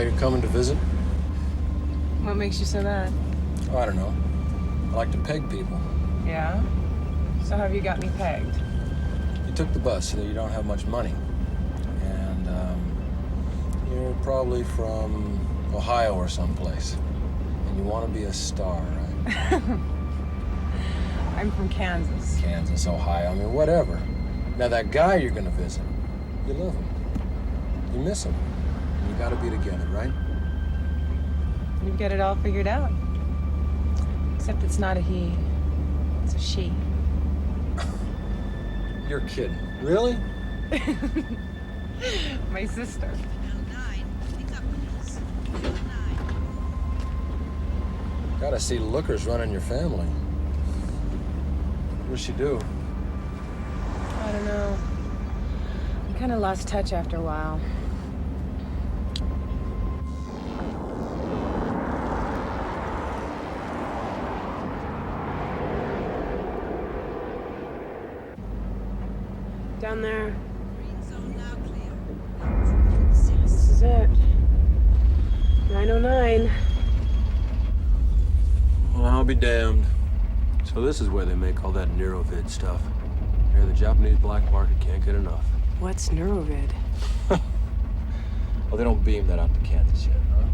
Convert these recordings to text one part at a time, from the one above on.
why you're coming to visit? What makes you say that? Oh, I don't know. I like to peg people. Yeah? So have you got me pegged? You took the bus so that you don't have much money. And, you're probably from Ohio or someplace. And you want to be a star, right? I'm from Kansas. Kansas, Ohio, I mean, whatever. Now, that guy you're gonna visit, you love him. You miss him. And you gotta be together, right? You get it all figured out. Except it's not a he, it's a she. You're kidding. Really? My sister. Gotta see lookers running your family. What'd she do? I don't know. I kind of lost touch after a while. Down there. This is it. 909. Well, I'll be damned. So this is where they make all that neuro-vid stuff. Here, the Japanese black market can't get enough. What's neuro-vid? Well, they don't beam that out to Kansas yet, huh?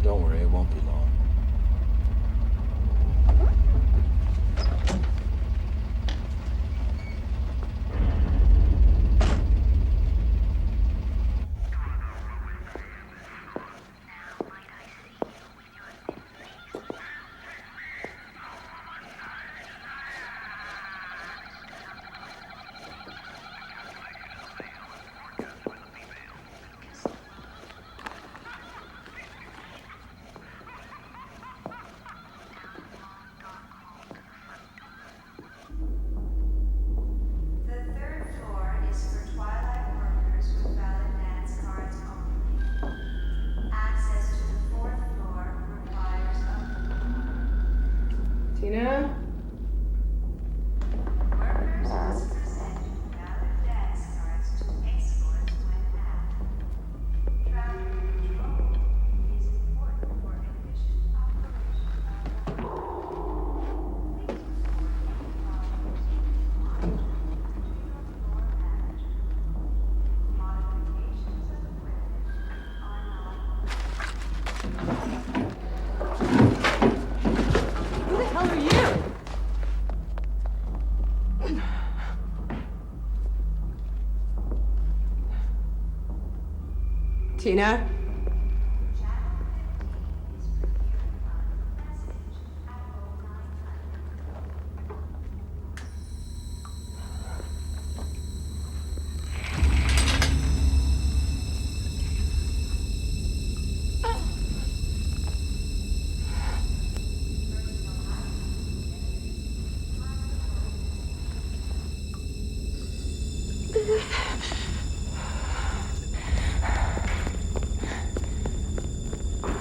Don't worry, it won't be long. Tina? Workers must present valid dance cards to escorts when asked. Traffic control is important for efficient operation of the road. Please report any problems to your floor manager. Modifications of equipment are not. Who the hell are you? Tina?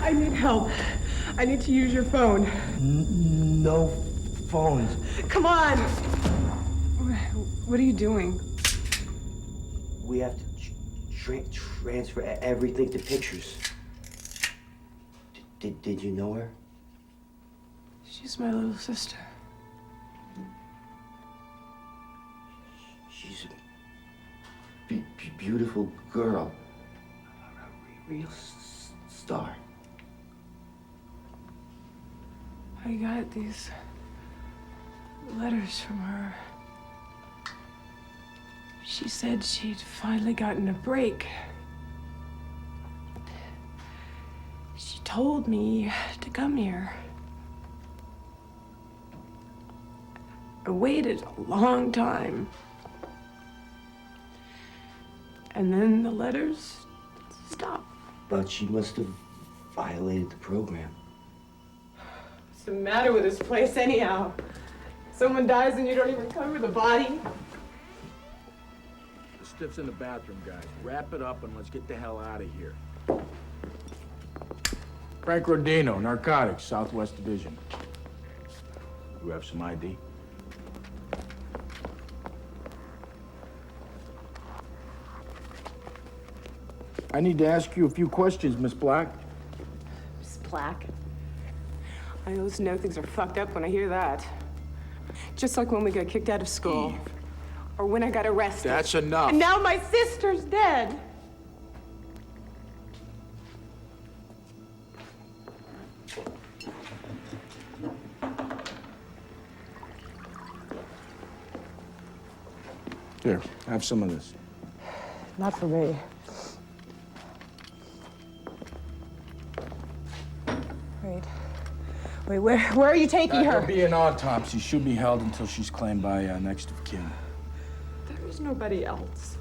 I need help. I need to use your phone. No phones. Come on! What are you doing? We have to transfer everything to pictures. Did you know her? She's my little sister. She's a beautiful girl. A real star. I got these letters from her. She said she'd finally gotten a break. She told me to come here. I waited a long time. And then the letters stopped. But she must have violated the program. What's the matter with this place anyhow? Someone dies and you don't even cover the body? The stiff's in the bathroom, guys. Wrap it up and let's get the hell out of here. Frank Rodino, Narcotics, Southwest Division. You have some ID? I need to ask you a few questions, Miss Black. Miss Black. I always know things are fucked up when I hear that. Just like when we got kicked out of school. Eve. Or when I got arrested. That's enough. And now my sister's dead. Here, have some of this. Not for me. Wait, where are you taking her? There'll be an autopsy. She'll be held until she's claimed by next of kin. There is nobody else.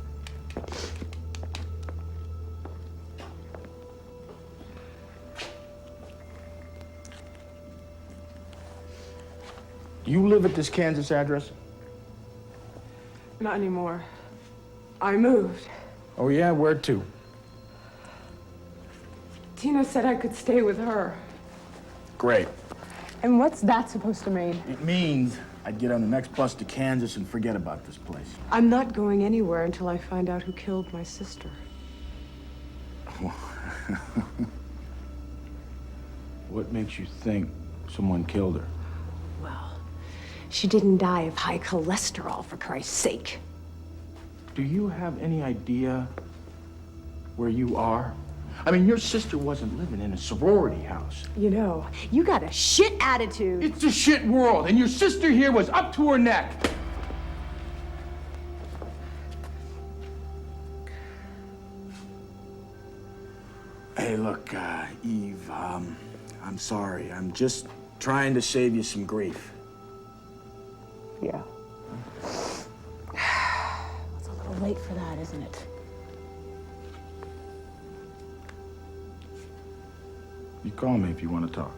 You live at this Kansas address? Not anymore. I moved. Oh, yeah? Where to? Tina said I could stay with her. Great. And what's that supposed to mean? It means I'd get on the next bus to Kansas and forget about this place. I'm not going anywhere until I find out who killed my sister. What makes you think someone killed her? Well, she didn't die of high cholesterol, for Christ's sake. Do you have any idea where you are? I mean, your sister wasn't living in a sorority house. You know, you got a shit attitude. It's a shit world, and your sister here was up to her neck. Hey, look, Eve, I'm sorry. I'm just trying to save you some grief. Yeah. It's a little late for that, isn't it? You call me if you want to talk.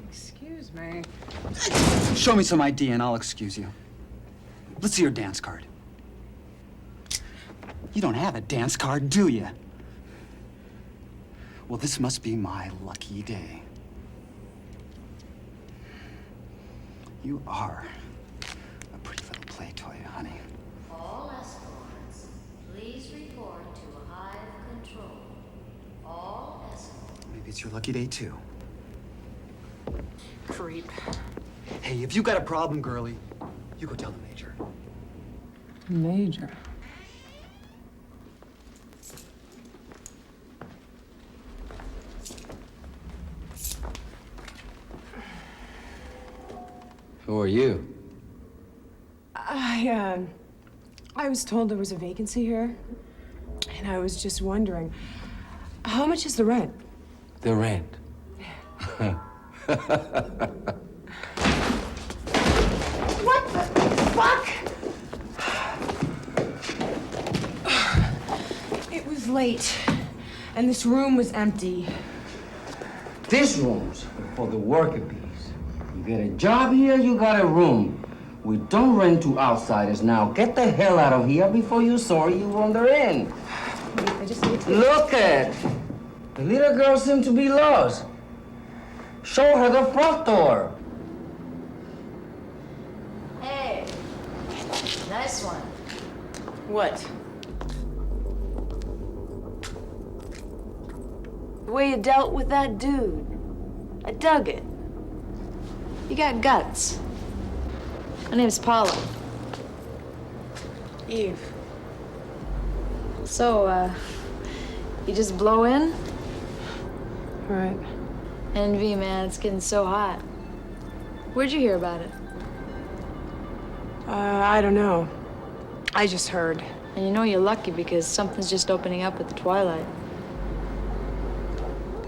Excuse me. Show me some ID and I'll excuse you. Let's see your dance card. You don't have a dance card, do you? Well, this must be my lucky day. You are a pretty little play toy, honey. All escorts, please report to Hive Control. All escorts. Maybe it's your lucky day, too. Creep. Hey, if you got a problem, girlie, you go tell the Major. Major. Who are you? I was told there was a vacancy here, and I was just wondering, how much is the rent? The rent. What the fuck? It was late, and this room was empty. This room's for the worker bees. You get a job here, you got a room. We don't rent to outsiders now. Get the hell out of here before you sorry you wander in. I just need to... Look at the little girl seems to be lost. Show her the front door. Hey, nice one. What? The way you dealt with that dude. I dug it. You got guts. My name's Paula. Eve. So, you just blow in? Right. Envy, man, it's getting so hot. Where'd you hear about it? I don't know. I just heard. And you know you're lucky because something's just opening up at the Twilight.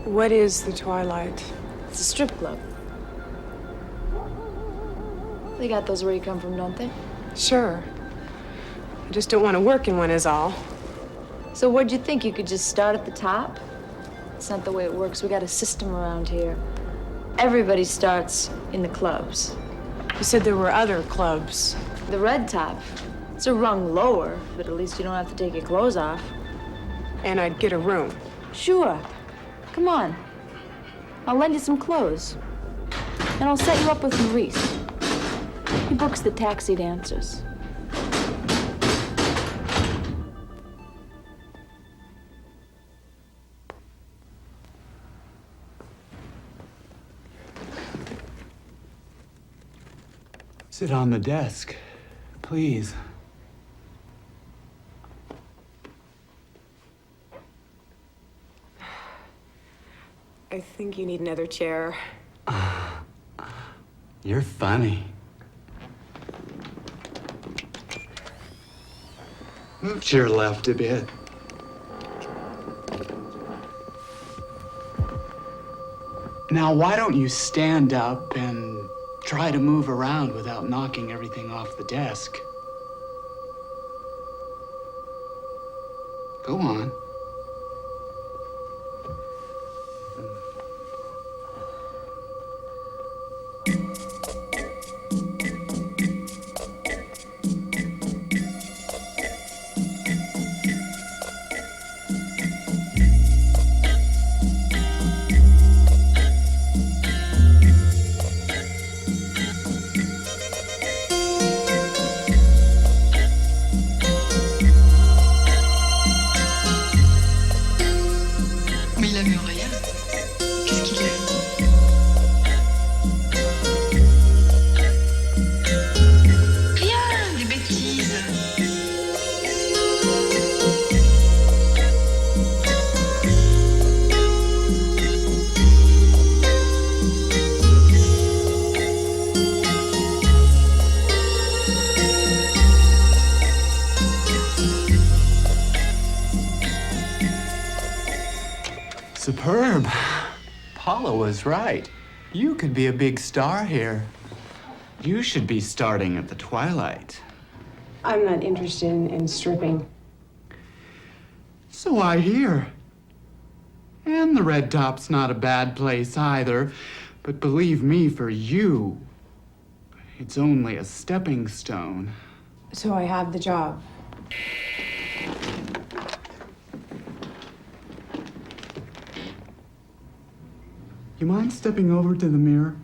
What is the Twilight? It's a strip club. They got those where you come from, don't they? Sure. I just don't want to work in one is all. So what'd you think? You could just start at the top? It's not the way it works. We got a system around here. Everybody starts in the clubs. You said there were other clubs. The Red Top. It's a rung lower, but at least you don't have to take your clothes off. And I'd get a room. Sure. Come on. I'll lend you some clothes. And I'll set you up with Maurice. He books the taxi dancers. Sit on the desk, please. I think you need another chair. You're funny. Move to your left a bit. Now, why don't you stand up and try to move around without knocking everything off the desk? Go on. Mais il a vu rien. Qu'est-ce qu'il a eu? Rien, des bêtises. Superb. Paula was right. You could be a big star here. You should be starting at the Twilight. I'm not interested in stripping. So I hear. And the Red Top's not a bad place either. But believe me, for you, it's only a stepping stone. So I have the job. You mind stepping over to the mirror?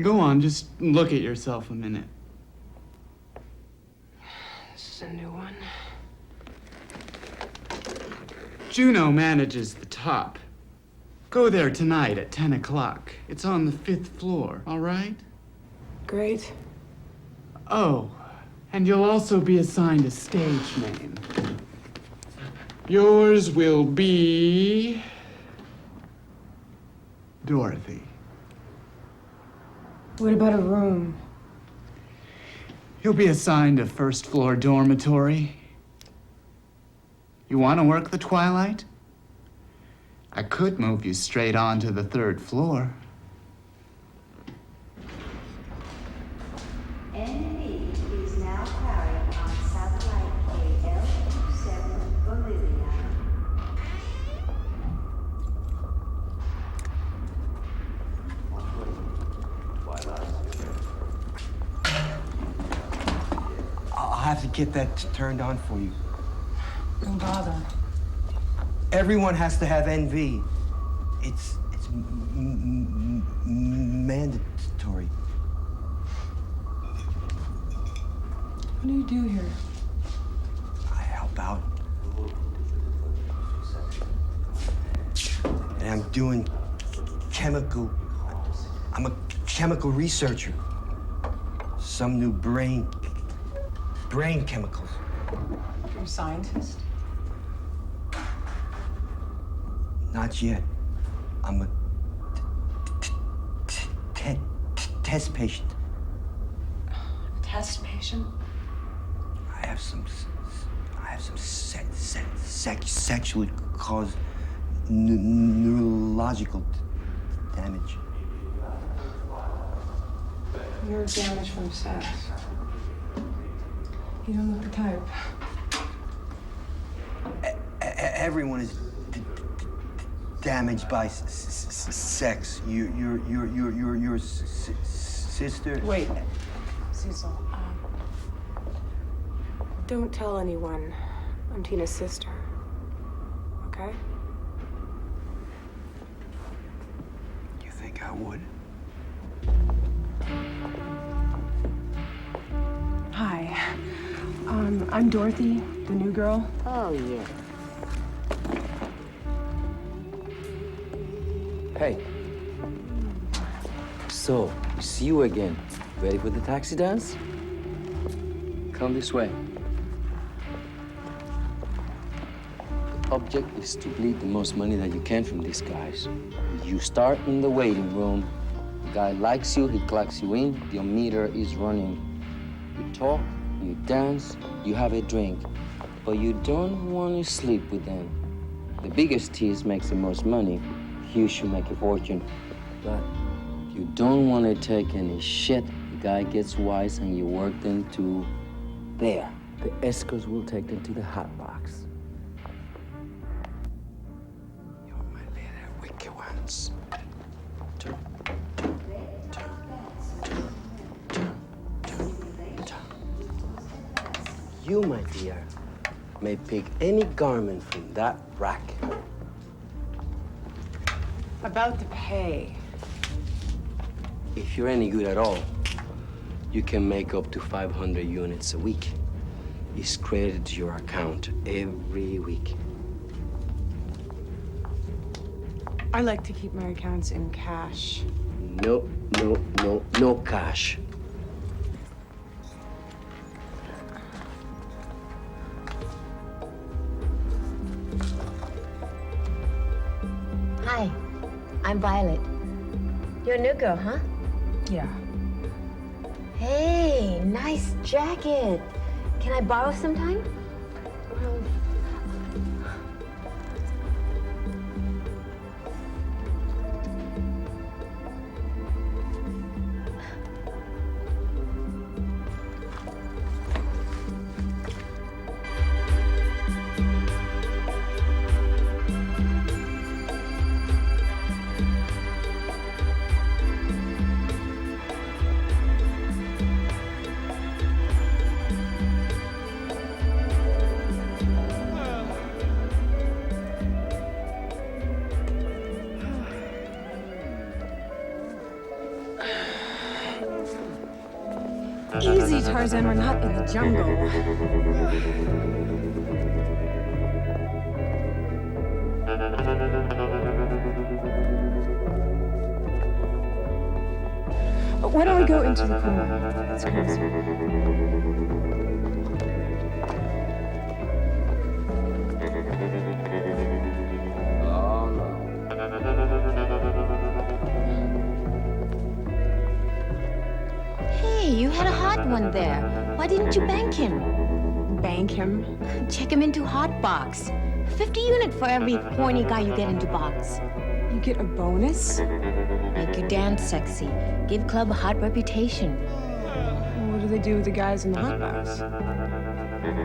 Go on, just look at yourself a minute. This is a new one. Juno manages the top. Go there tonight at 10 o'clock. It's on the 5th floor, all right? Great. Oh, and you'll also be assigned a stage name. Yours will be... Dorothy. What about a room? You'll be assigned a 1st floor dormitory. You want to work the Twilight? I could move you straight on to the 3rd floor. Enemy is now carried on satellite KL-27 Bolivia. I'll have to get that turned on for you. Don't bother. Everyone has to have NV. It's mandatory. What do you do here? I help out. And I'm doing I'm a chemical researcher. Some new brain chemicals. You're a scientist? Not yet. I'm a test patient. Test patient? I have some sexually caused neurological damage. Nerve damage from sex. You don't look the type. Everyone is damaged by sex. Your sister. Wait, Cecil. Don't tell anyone I'm Tina's sister. Okay? You think I would? Hi. I'm Dorothy, the new girl. Oh, yeah. Hey. So, see you again. Ready for the taxi dance? Come this way. The object is to bleed the most money that you can from these guys. You start in the waiting room. The guy likes you, he clocks you in, your meter is running. You talk, you dance, you have a drink, but you don't want to sleep with them. The biggest tease makes the most money. You should make a fortune, but you don't want to take any shit. The guy gets wise and you work them to there. The escorts will take them to the hot box. You're my little wicked ones. You, my dear, may pick any garment from that rack. About to pay. If you're any good at all, you can make up to 500 units a week. It's credited to your account every week. I like to keep my accounts in cash. No cash. Hi, I'm Violet. You're a new girl, huh? Yeah. Hey, nice jacket. Can I borrow sometime? Tarzan, we're not in the jungle. Why don't we go into the corner? That's closer. Hey, you had a hot one there. Why didn't you bank him? Bank him? Check him into hot box. 50 unit for every horny guy you get into box. You get a bonus? Make your dance sexy. Give club a hot reputation. What do they do with the guys in the hot box?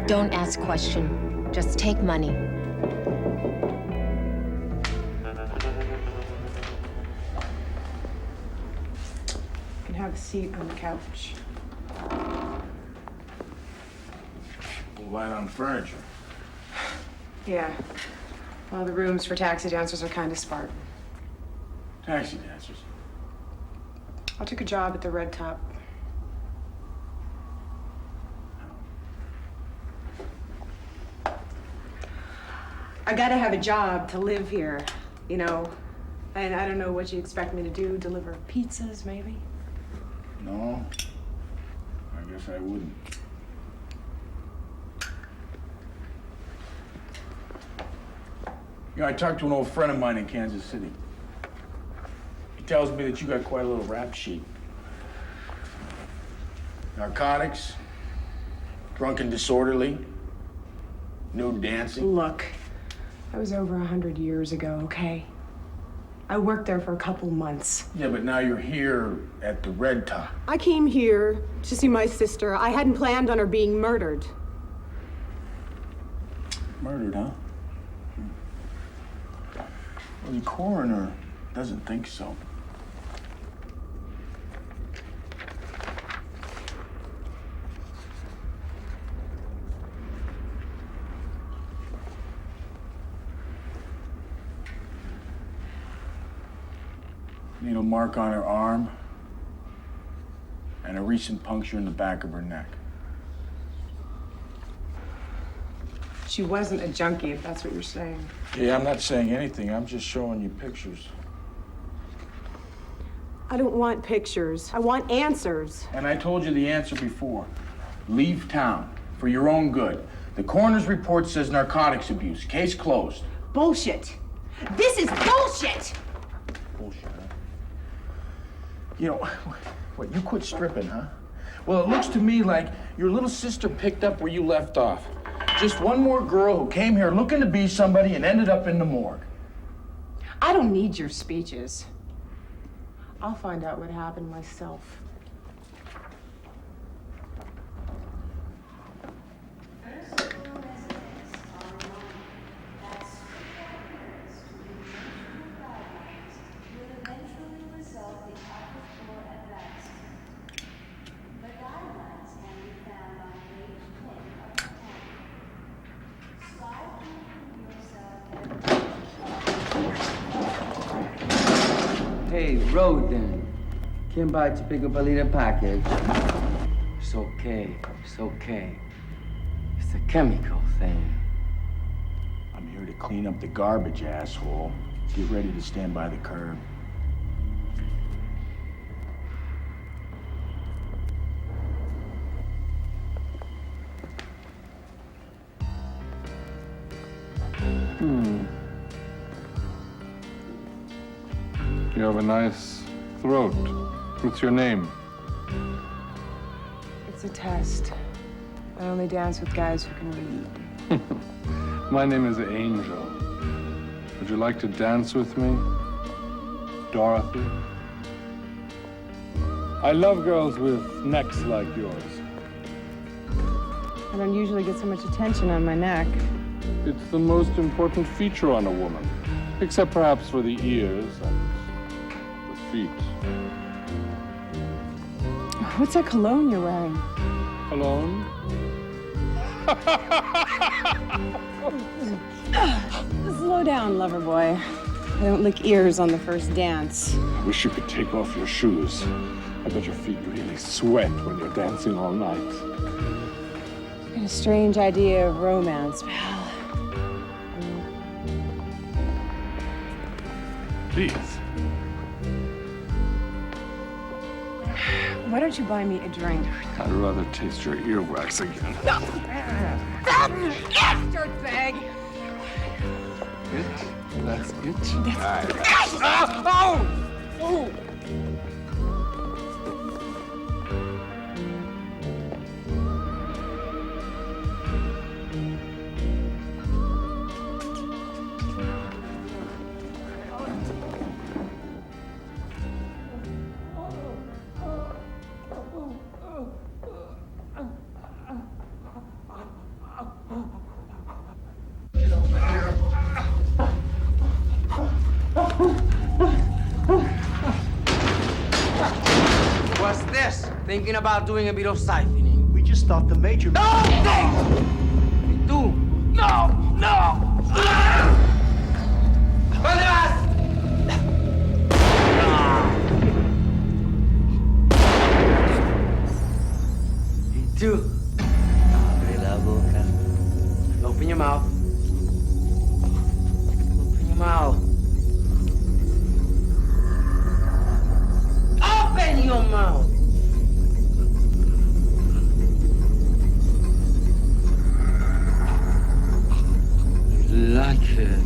Don't ask question. Just take money. You can have a seat on the couch. We'll light on furniture. Yeah. Well, the rooms for taxi dancers are kind of spartan. Taxi dancers. I took a job at the Red Top. I gotta have a job to live here, you know. And I don't know what you expect me to do, deliver pizzas, maybe? No, I guess I wouldn't. You know, I talked to an old friend of mine in Kansas City. He tells me that you got quite a little rap sheet. Narcotics, drunk and disorderly, nude dancing. Look, that was over 100 years ago, okay? I worked there for a couple months. Yeah, but now you're here at the Red Top. I came here to see my sister. I hadn't planned on her being murdered. Murdered, huh? Well, the coroner doesn't think so. Needle mark on her arm and a recent puncture in the back of her neck. She wasn't a junkie, if that's what you're saying. Yeah, I'm not saying anything. I'm just showing you pictures. I don't want pictures. I want answers. And I told you the answer before. Leave town for your own good. The coroner's report says narcotics abuse. Case closed. Bullshit. This is bullshit! Bullshit, huh? You know, what, you quit stripping, huh? Well, it looks to me like your little sister picked up where you left off. Just one more girl who came here looking to be somebody and ended up in the morgue. I don't need your speeches. I'll find out what happened myself. Hey, Rodin. Came by to pick up a little package. It's okay. It's okay. It's a chemical thing. I'm here to clean up the garbage, asshole. Get ready to stand by the curb. You have a nice throat. What's your name? It's a test. I only dance with guys who can read. My name is Angel. Would you like to dance with me, Dorothy? I love girls with necks like yours. I don't usually get so much attention on my neck. It's the most important feature on a woman, except perhaps for the ears and the feet. What's that cologne you're wearing? Cologne? Slow down, lover boy. I don't lick ears on the first dance. I wish you could take off your shoes. I bet your feet really sweat when you're dancing all night. Got a strange idea of romance, pal. Please. Why don't you buy me a drink? I'd rather taste your earwax again. No! Dirtbag! It? That's it? Oh! What's this? Thinking about doing a bit of siphoning. We just thought the major... No! Me too. No! No! ¿Dónde vas? Me too. Abre la boca. Open your mouth. Open your mouth. Open your mouth. You like it.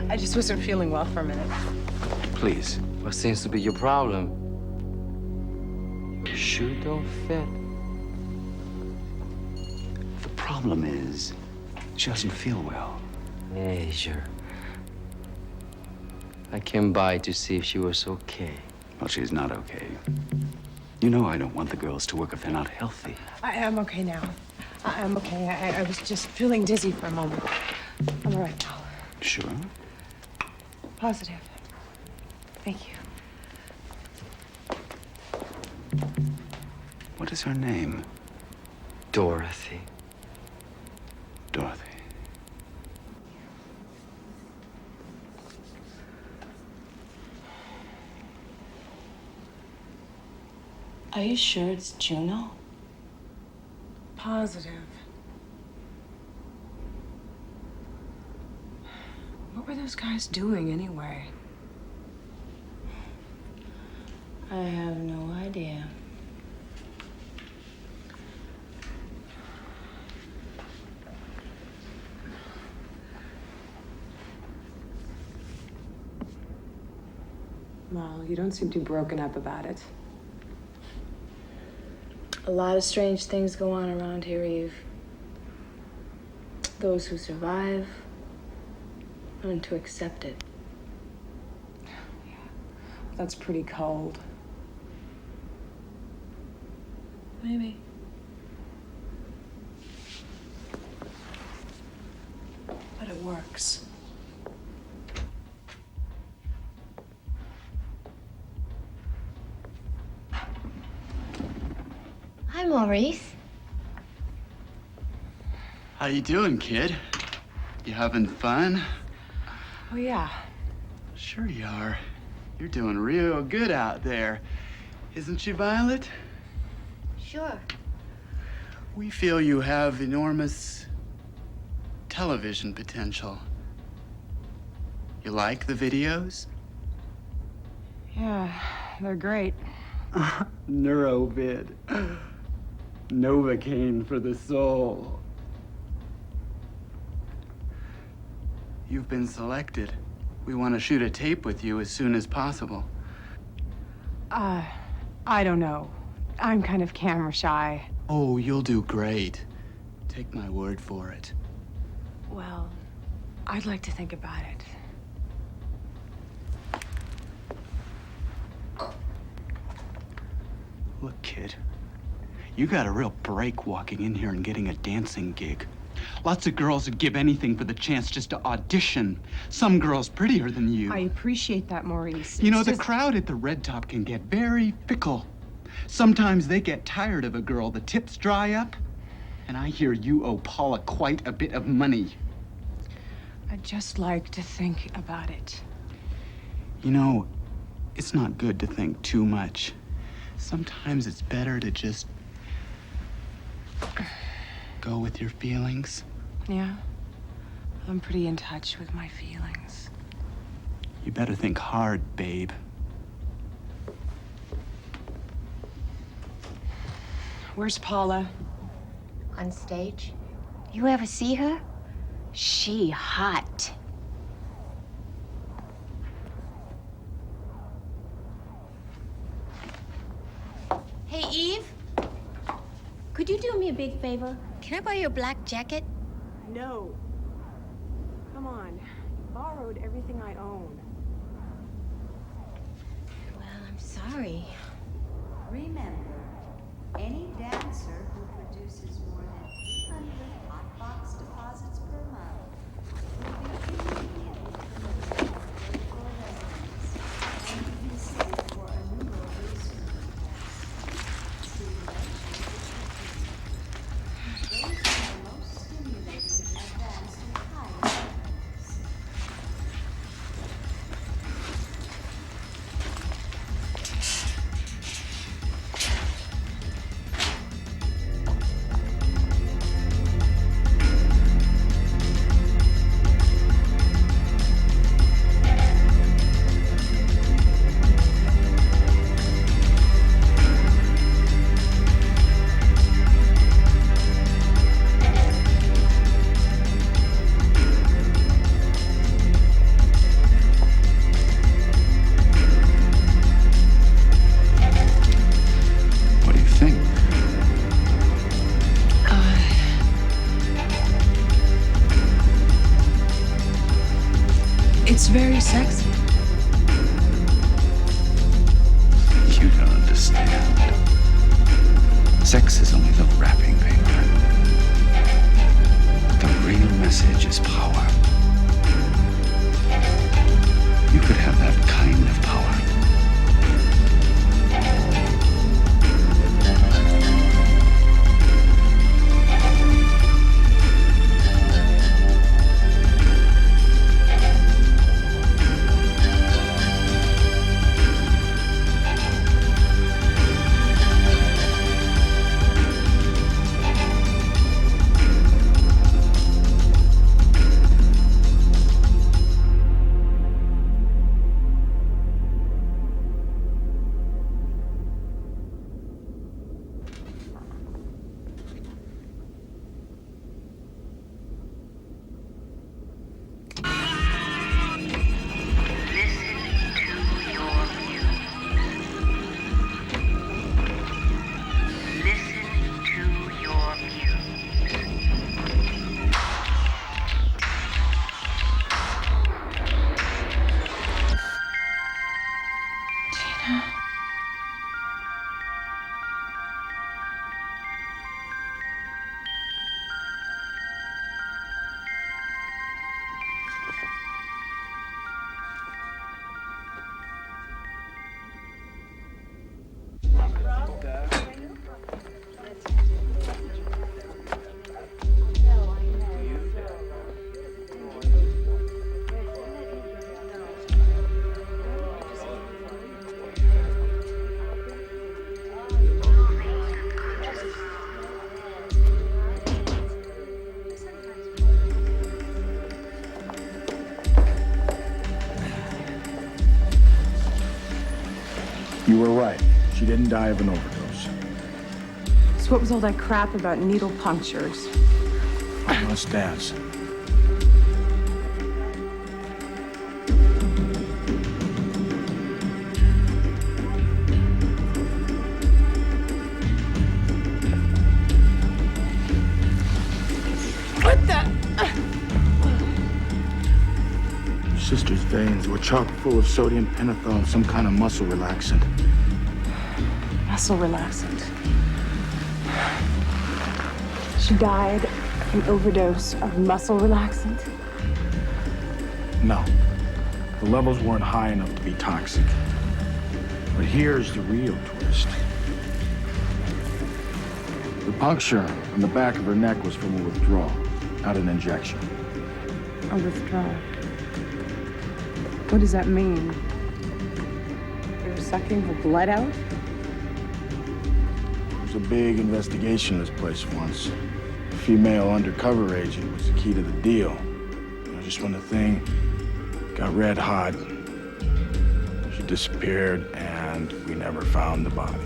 I just wasn't feeling well for a minute. Please, what seems to be your problem? Your shoe don't fit. The problem is, she doesn't feel well. Major. I came by to see if she was okay. Well, she's not okay. You know I don't want the girls to work if they're not healthy. I am okay now. I'm okay. I was just feeling dizzy for a moment. I'm all right now. Sure? Positive. Thank you. What is her name? Dorothy. Dorothy. Are you sure it's Juno? Positive. What were those guys doing anyway? I have no idea. Well, you don't seem too broken up about it. A lot of strange things go on around here, Eve. Those who survive learn to accept it. That's pretty cold. Maybe. But it works. Hi, Maurice. How you doing, kid? You having fun? Oh, yeah. Sure you are. You're doing real good out there. Isn't she, Violet? Sure. We feel you have enormous television potential. You like the videos? Yeah, they're great. Neuro-vid. Novocaine for the soul. You've been selected. We want to shoot a tape with you as soon as possible. I don't know. I'm kind of camera shy. Oh, you'll do great. Take my word for it. Well, I'd like to think about it. Look, kid, you got a real break walking in here and getting a dancing gig. Lots of girls would give anything for the chance just to audition. Some girls prettier than you. I appreciate that, Maurice. You know, It's the just- crowd at the Red Top can get very fickle. Sometimes they get tired of a girl, the tips dry up, and I hear you owe Paula quite a bit of money. I'd just like to think about it. You know, it's not good to think too much. Sometimes it's better to just go with your feelings. Yeah? I'm pretty in touch with my feelings. You better think hard, babe. Where's Paula? On stage. You ever see her? She hot. Hey, Eve. Could you do me a big favor? Can I borrow your black jacket? No. Come on. You borrowed everything I own. Well, I'm sorry. Remember, any dancer who produces more than 800 hot box deposits per month will be immediately terminated for residence and be considered for a neuro-vid test. Stimulation is those are the most stimulating, advanced, and high levels. What do you think? It's very sexy. You don't understand. Sex is only the wrapping paper. The real message is power. You could have that kind of power. You were right. She didn't die of an overdose. So what was all that crap about needle punctures? I must dance. What the? Your sister's veins were chock full of sodium pentothal and some kind of muscle relaxant. Muscle relaxant. She died of an overdose of muscle relaxant. No. The levels weren't high enough to be toxic. But here's the real twist. The puncture on the back of her neck was from a withdrawal, not an injection. A withdrawal. What does that mean? They were sucking the blood out? There was a big investigation in this place once. A female undercover agent was the key to the deal. Just when the thing got red hot, she disappeared and we never found the body.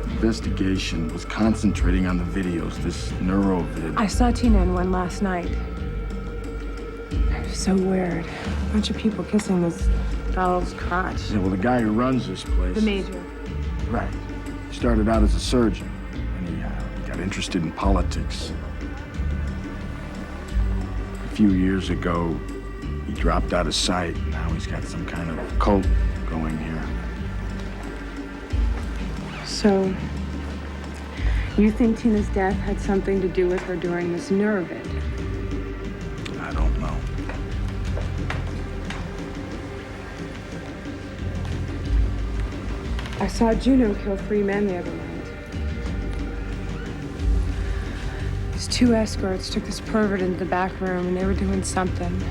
The investigation was concentrating on the videos, this neuro-vid. I saw Tina in one last night. It was so weird. A bunch of people kissing this doll's crotch. Yeah, well, the guy who runs this place... The Major. Right. He started out as a surgeon, and he got interested in politics. A few years ago, he dropped out of sight. Now he's got some kind of cult going here. So, you think Tina's death had something to do with her during this neuro-vid? I don't know. I saw Juno kill 3 men the other night. These 2 escorts took this pervert into the back room and they were doing something.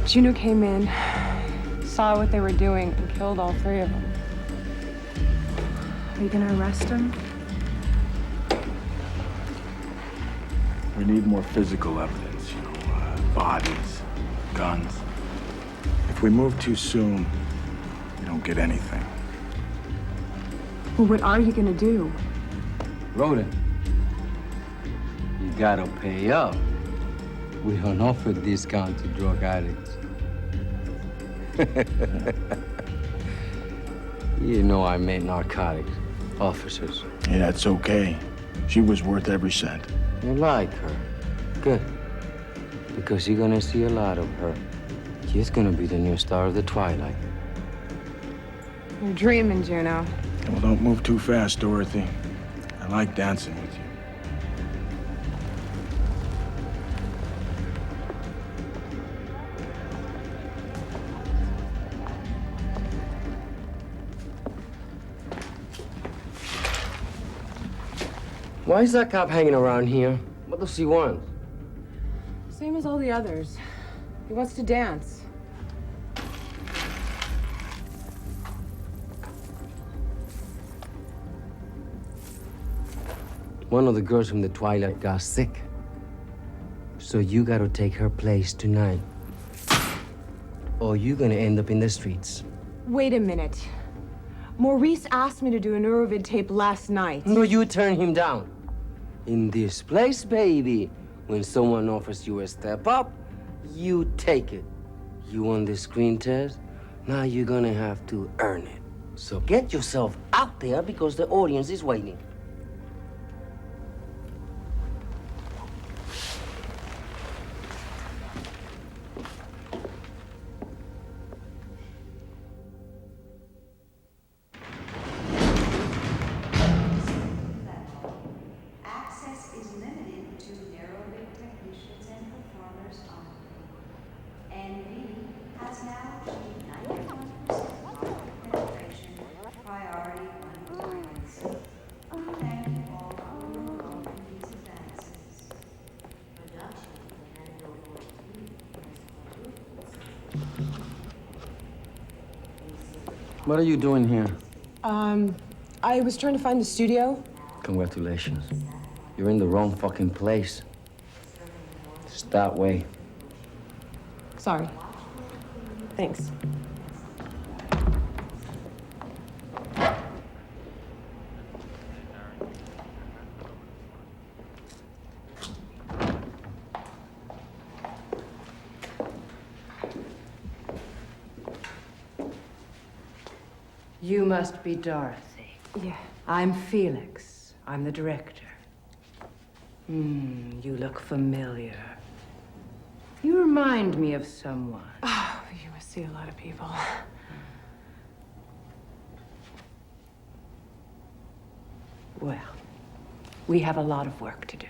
Juno came in, saw what they were doing, and killed all 3 of them. Are you gonna arrest him? We need more physical evidence, bodies, guns. If we move too soon, we don't get anything. Well, what are you gonna do? Rodin, you gotta pay up. We don't offer discount to drug addicts. You know I meant narcotics, officers. Yeah, it's okay. She was worth every cent. You like her? Good. Because you're gonna see a lot of her. She's gonna be the new star of the Twilight. You're dreaming, Juno. Well, don't move too fast, Dorothy. I like dancing with you. Why is that cop hanging around here? What does he want? Same as all the others. He wants to dance. One of the girls from the Twilight got sick. So you gotta take her place tonight. Or you're gonna end up in the streets. Wait a minute. Maurice asked me to do a neuro-vid tape last night. No, you turn him down. In this place, baby, when someone offers you a step up, you take it. You want the screen test? Now you're gonna have to earn it. So get yourself out there because the audience is waiting. Access is limited to neuro-vid technicians and performers only. NV has now achieved 91% market penetration, priority 1 clients. Thank you all for your role in these advances. Production will hand over to you. What are you doing here? I was trying to find the studio. Congratulations. You're in the wrong fucking place. It's that way. Sorry. Thanks. You must be Dorothy. Yeah. I'm Felix. I'm the director. You look familiar. You remind me of someone. Oh, you must see a lot of people. Well, we have a lot of work to do.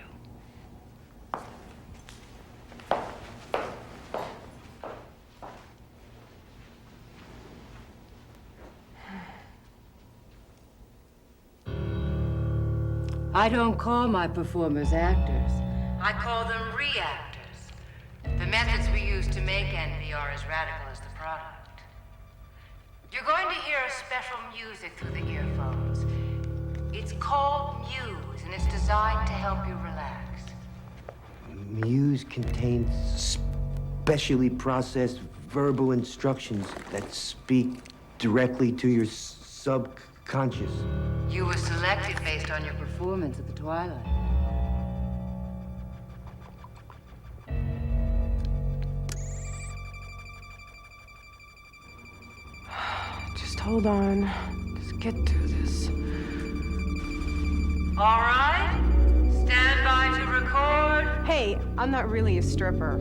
I don't call my performers actors. I call them reactors. The methods we use to make envy are as radical as the product. You're going to hear a special music through the earphones. It's called Muse, and it's designed to help you relax. Muse contains specially processed verbal instructions that speak directly to your subconscious. You were selected based on your performance at the Twilight. Just hold on. Just get through this. All right. Stand by to record. Hey, I'm not really a stripper.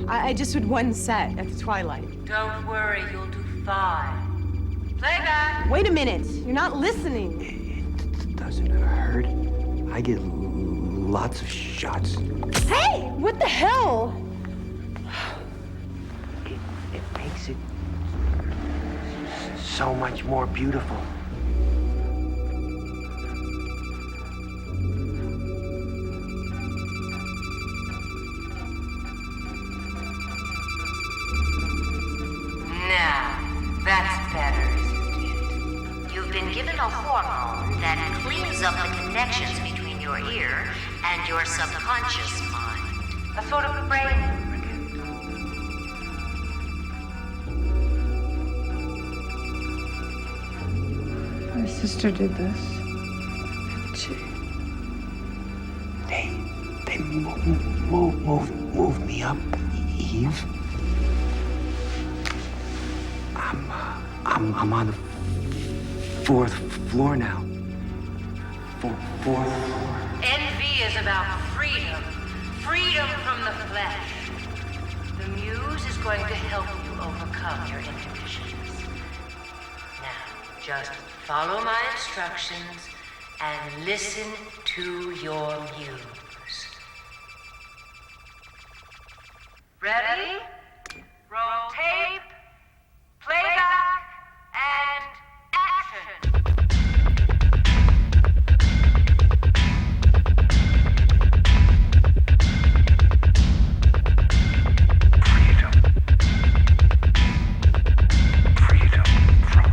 I just did one set at the Twilight. Don't worry, you'll do fine. Playback. Wait a minute. You're not listening. It doesn't hurt. I get lots of shots. Hey! What the hell? It makes it so much more beautiful. Now, that's better, isn't it? You've been given a hormone that cleans up the connections between your ear and your subconscious mind. A sort of brain lubricant. My sister did this. They move me up, Eve. I'm on the fourth floor now. Fourth floor. Envy is about freedom. Freedom from the flesh. The Muse is going to help you overcome your inhibitions. Now, just follow my instructions and listen to your Muse. Ready? Roll tape, playback, and action. Freedom from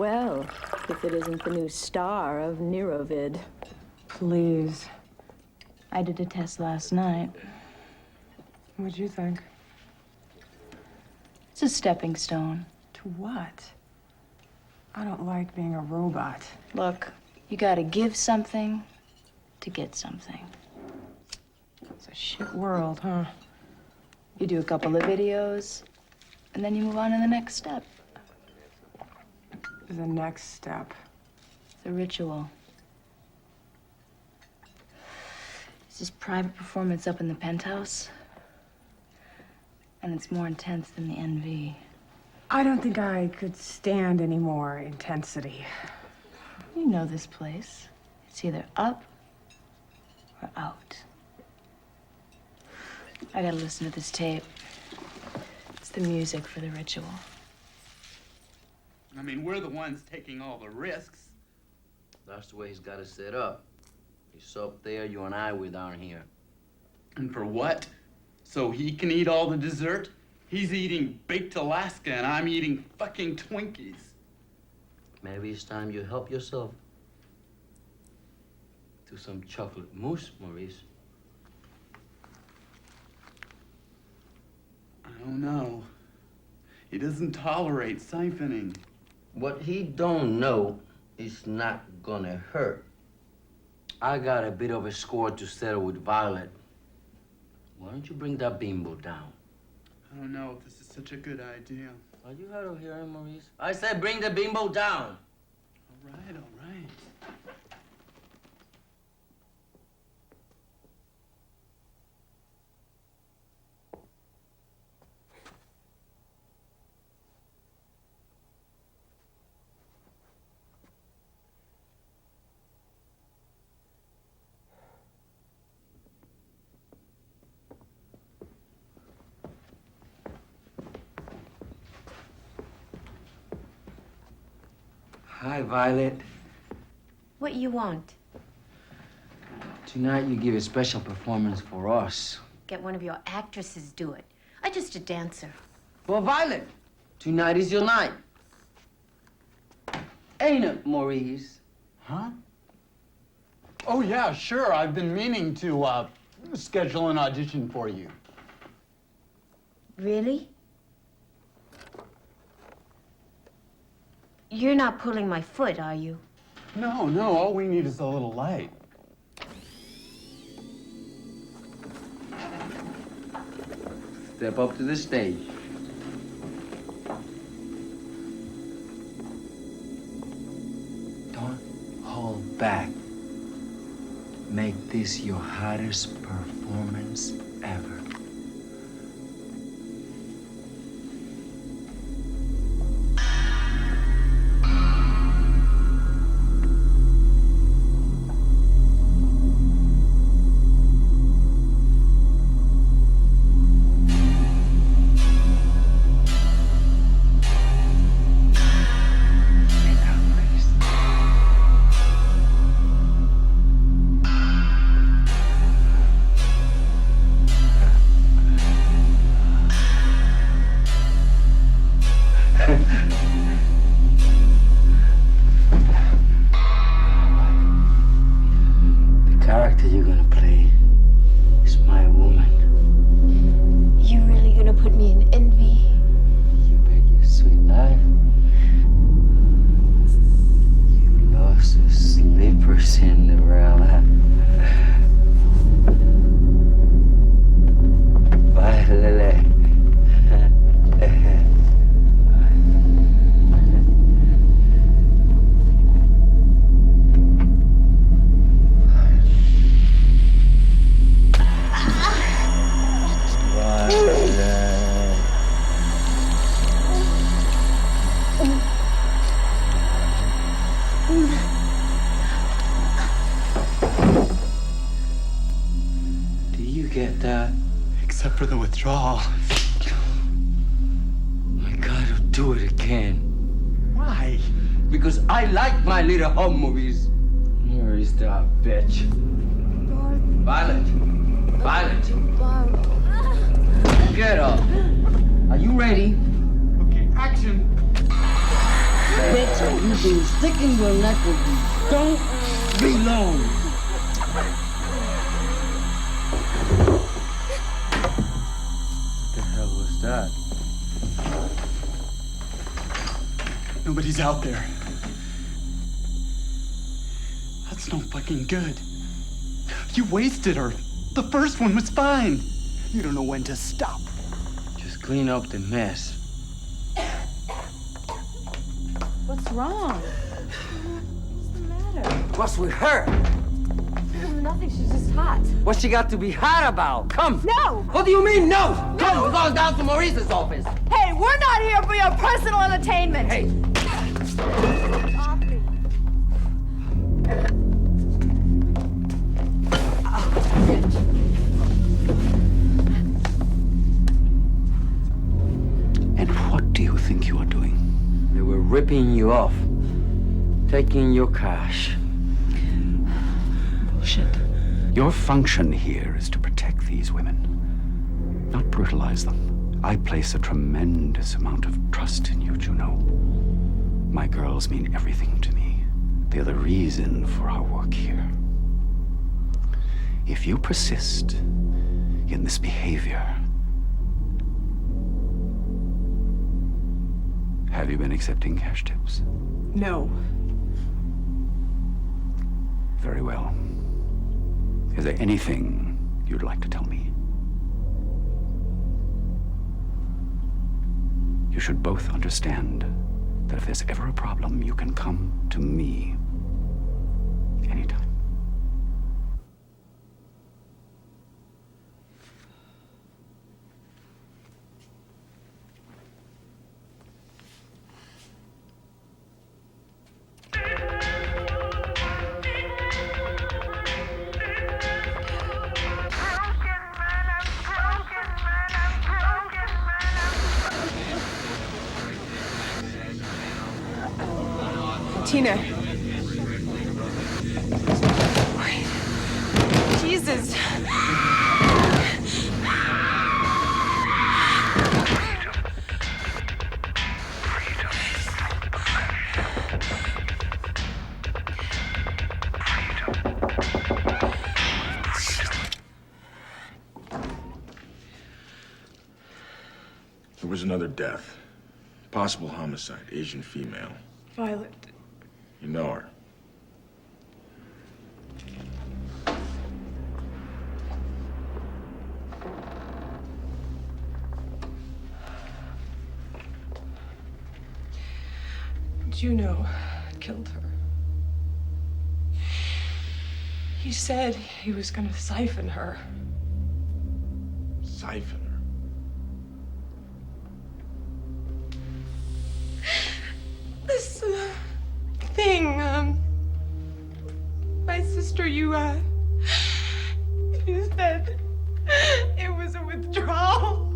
Well, if it isn't the new star of neuro-vid. Please. I did a test last night. What'd you think? It's a stepping stone. To what? I don't like being a robot. Look, you gotta give something to get something. It's a shit world, huh? You do a couple of videos, and then you move on to the next step. The next step. The ritual. It's this private performance up in the penthouse. And it's more intense than the NV. I don't think I could stand any more intensity. You know this place. It's either up or out. I gotta listen to this tape. It's the music for the ritual. I mean, we're the ones taking all the risks. That's the way he's got it set up. He's up there, you and I, we're down here. And for what? So he can eat all the dessert? He's eating baked Alaska and I'm eating fucking Twinkies. Maybe it's time you help yourself to some chocolate mousse, Maurice. I don't know. He doesn't tolerate siphoning. What he don't know is not gonna hurt. I got a bit of a score to settle with Violet. Why don't you bring that bimbo down? I don't know if this is such a good idea. Are you hard of hearing, Maurice? I said bring the bimbo down. All right, all right. Hi, Violet. What you want? Tonight you give a special performance for us. Get one of your actresses do it. I'm just a dancer. Well, Violet, tonight is your night. Ain't it, Maurice? Huh? Oh, yeah, sure. I've been meaning to schedule an audition for you. Really? You're not pulling my foot, are you? No, no, all we need is a little light. Step up to the stage. Don't hold back. Make this your hottest performance ever. The character you're gonna play is my woman. You really gonna put me in envy? You bet your sweet life. You lost a sleeper, Cinderella. Violet. Do you get that? Except for the withdrawal. I gotta do it again. Why? Because I like my little home movies. Where is that bitch? Violet. Violet. Get up. Are you ready? Okay, action. bitch, and you've been sticking your neck where you don't belong. What the hell was that? Nobody's out there. That's no fucking good. You wasted her. The first one was fine. You don't know when to stop. Just clean up the mess. What's wrong? What's the matter? What's with her? Nothing, she's just hot. What's she got to be hot about? Come. No! What do you mean, no? Come, we're going down to Maurice's office. Hey, we're not here for your personal entertainment! Hey. Off me. And what do you think you are doing? They were ripping you off. Taking your cash. Bullshit. Your function here is to protect these women, not brutalize them. I place a tremendous amount of trust in you, Juno. My girls mean everything to me. They're the reason for our work here. If you persist in this behavior, have you been accepting cash tips? No. Very well. Is there anything you'd like to tell me? You should both understand that if there's ever a problem, you can come to me anytime. Tina. Wait. Jesus. There was another death. Possible homicide, Asian female. Violet. You know her. Juno killed her. He said he was gonna siphon her. Siphon her? This thing, my sister, you said it was a withdrawal.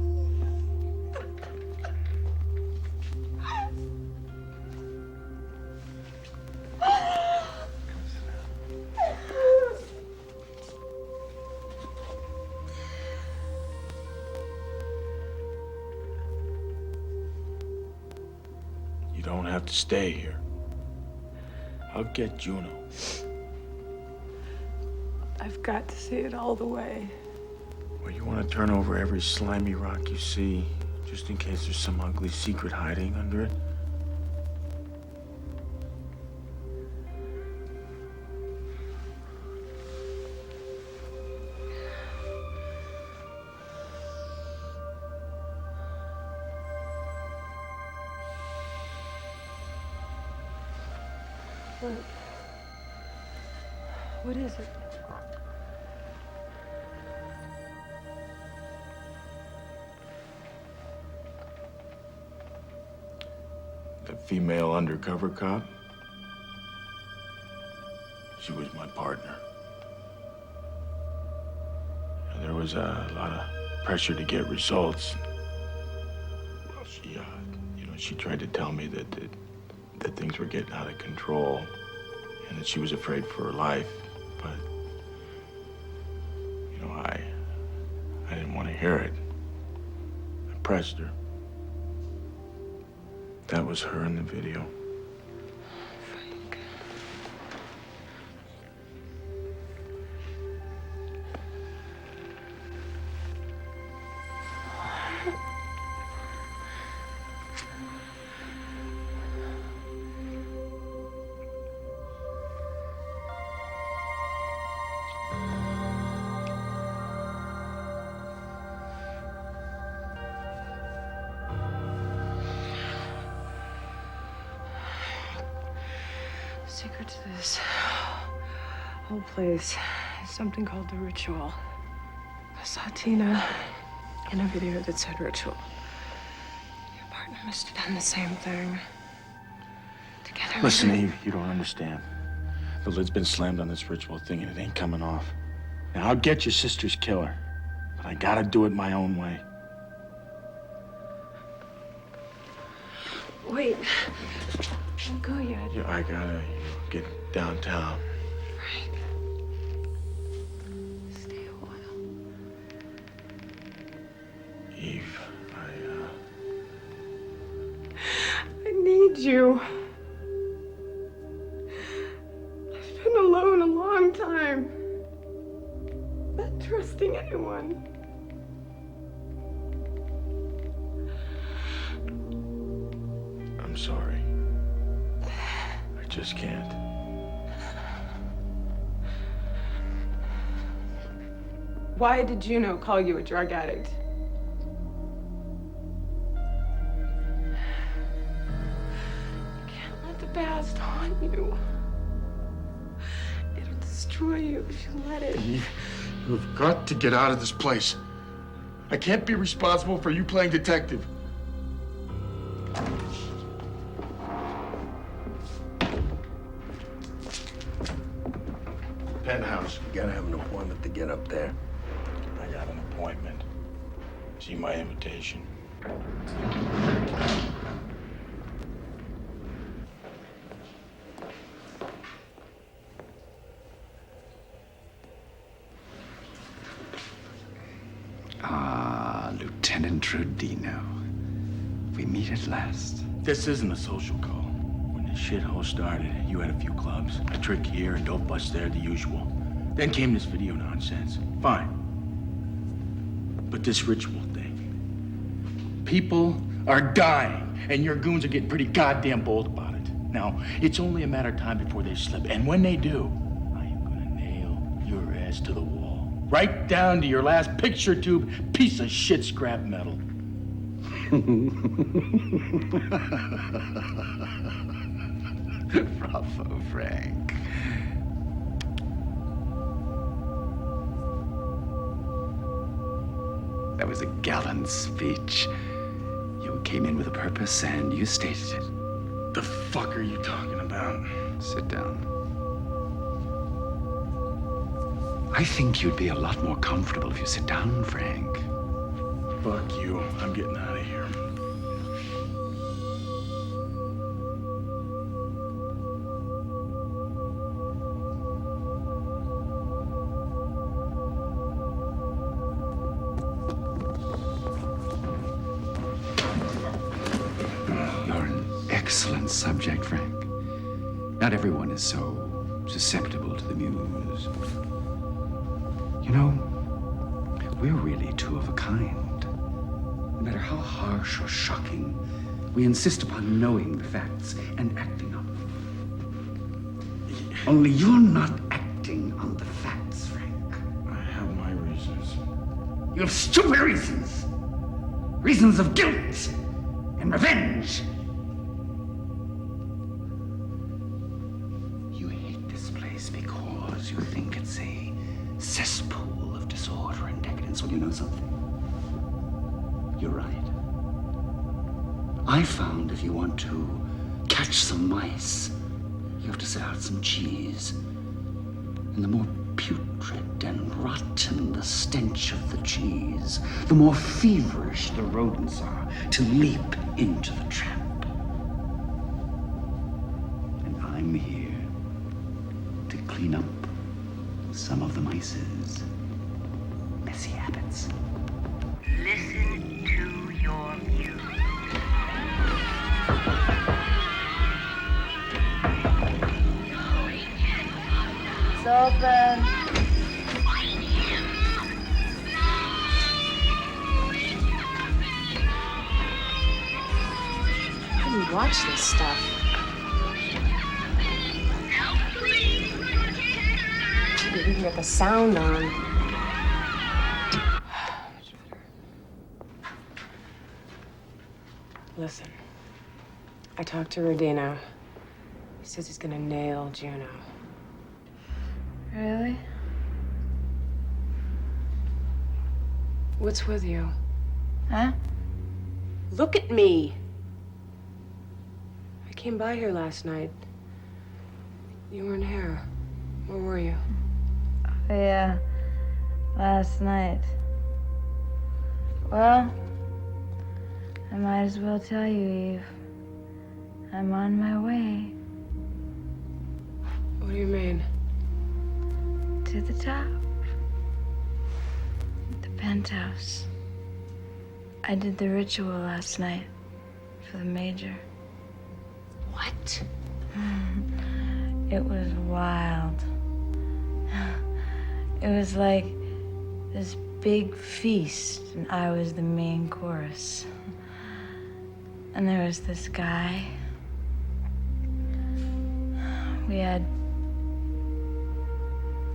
You don't have to stay here. I'll get Juno. I've got to see it all the way. Well, you want to turn over every slimy rock you see, just in case there's some ugly secret hiding under it? What is it? The female undercover cop? She was my partner. And there was a lot of pressure to get results. Well, she tried to tell me that things were getting out of control and that she was afraid for her life. But, I didn't want to hear it. I pressed her. That was her in the video. secret to this whole place is something called the ritual. I saw Tina in a video that said ritual. Your partner must have done the same thing. Together. Listen, Eve, you don't understand. The lid's been slammed on this ritual thing and it ain't coming off. Now, I'll get your sister's killer, but I gotta do it my own way. Wait. Don't go yet. Yeah, I gotta get downtown. Frank. Stay a while. Eve, I need you. I've been alone a long time. Not trusting anyone. I'm sorry. I just can't. Why did Juno call you a drug addict? You can't let the past haunt you. It'll destroy you if you let it. Eve, you've got to get out of this place. I can't be responsible for you playing detective. Penthouse. You gotta have an appointment to get up there. I got an appointment. See my invitation. Ah, Lieutenant Rodino. We meet at last. This isn't a social call. When this shithole started, you had a few clubs, a trick here, a dope bust there, the usual. Then came this video nonsense. Fine. But this ritual thing. People are dying, and your goons are getting pretty goddamn bold about it. Now, it's only a matter of time before they slip, and when they do, I am gonna nail your ass to the wall. Right down to your last picture tube piece of shit scrap metal. Bravo, Frank. That was a gallant speech. You came in with a purpose and you stated it. The fuck are you talking about? Sit down. I think you'd be a lot more comfortable if you sit down, Frank. Fuck you. I'm getting out of here. You're an excellent subject, Frank. Not everyone is so susceptible to the muse. You know, we're really two of a kind. No matter how harsh or shocking, we insist upon knowing the facts and acting on them. Only you're not acting on the facts, Frank. I have my reasons. You have stupid reasons. Reasons of guilt and revenge. You hate this place because you think it's a cesspool of disorder and decadence. Well, you know something? You're right. I found if you want to catch some mice, you have to set out some cheese. And the more putrid and rotten the stench of the cheese, the more feverish the rodents are to leap into the trap. And I'm here to clean up some of the mice's messy habits. Listen to your muse. It's open. How do you watch this stuff? Maybe we can get the sound on. Listen, I talked to Rodino. He says he's gonna nail Juno. Really? What's with you? Huh? Look at me. I came by here last night. You weren't here. Where were you? Yeah, last night. Well, I might as well tell you, Eve. I'm on my way. What do you mean? To the top. The penthouse. I did the ritual last night for the Major. What? It was wild. It was like this big feast, and I was the main chorus. And there was this guy. We had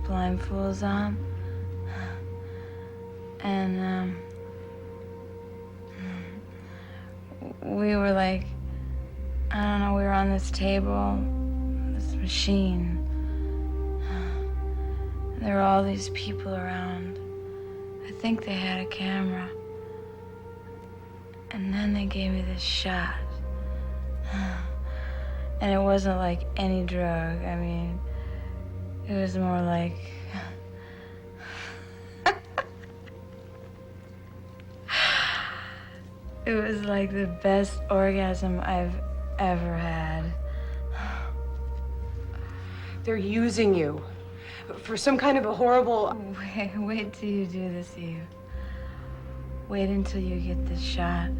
blindfolds on. And, we were like, I don't know, we were on this table, this machine. And there were all these people around. I think they had a camera. And then they gave me this shot. And it wasn't like any drug. I mean, it was more like... It was like the best orgasm I've ever had. They're using you for some kind of a horrible... Wait till you do this, Eve. Wait until you get this shot.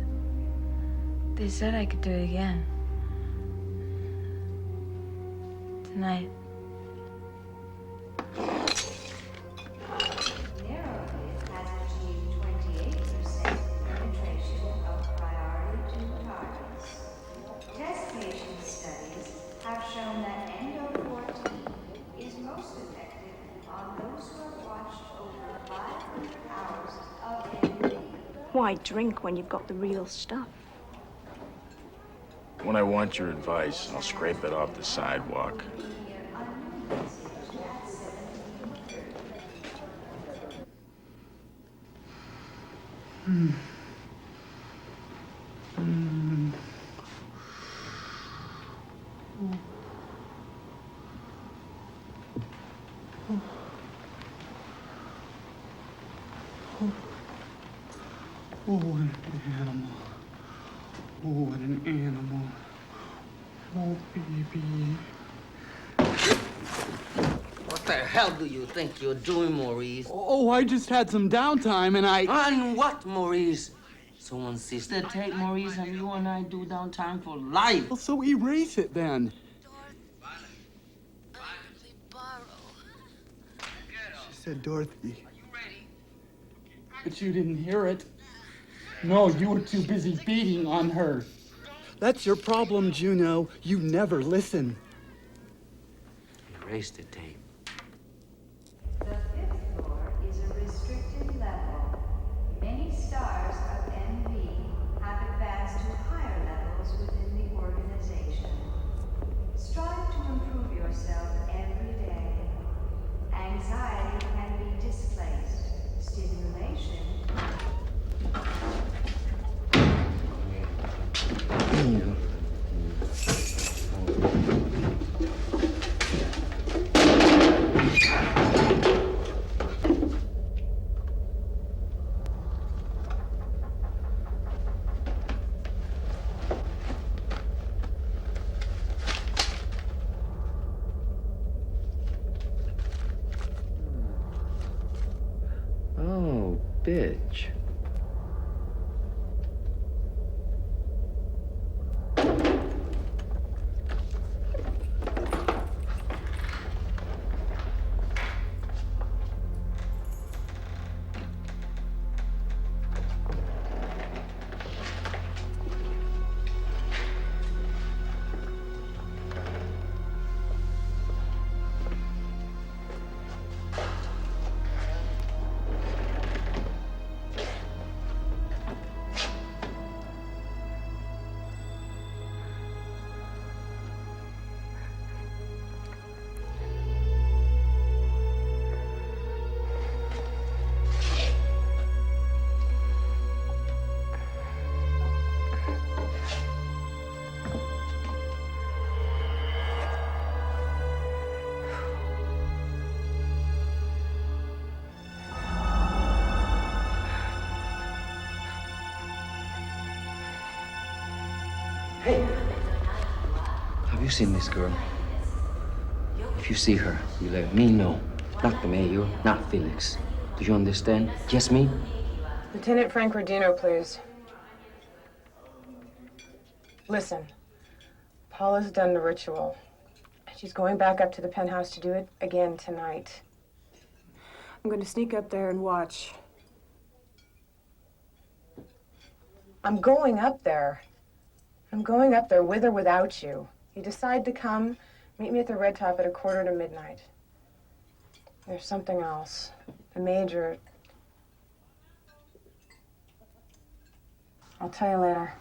They said I could do it again. Tonight. Neuro-vid has achieved 28% penetration of priority 2 targets. Test patient studies have shown that endo-14 is most effective on those who have watched over 500 hours of NV. Why drink when you've got the real stuff? When I want your advice, I'll scrape it off the sidewalk. Oh, what an animal. Oh, what an animal. Oh, baby. What the hell do you think you're doing, Maurice? Oh, I just had some downtime and I... And what, Maurice? Someone sister take Maurice and you and I do downtime for life. Well, so erase it then. She said Dorothy. But you didn't hear it. No, you were too busy beating on her. That's your problem, Juno. You never listen. Erase the tape. The 5th floor is a restricted level. Many stars of NV have advanced to higher levels within the organization. Strive to improve yourself every day. Anxiety can be displaced. Stimulation. Oh, bitch. Hey! Have you seen this girl? If you see her, you let me know. Not the mayor, not Felix. Do you understand? Just me? Lieutenant Frank Rodino, please. Listen, Paula's done the ritual. She's going back up to the penthouse to do it again tonight. I'm going to sneak up there and watch. I'm going up there. I'm going up there with or without you. You decide to come, meet me at the Red Top at 1:45 to midnight. There's something else. The Major. I'll tell you later.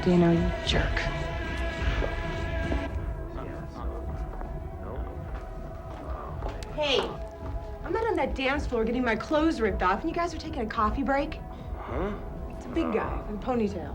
Rodino, you jerk. Hey, I'm not on that dance floor getting my clothes ripped off, and you guys are taking a coffee break? Huh? It's a big guy with a ponytail.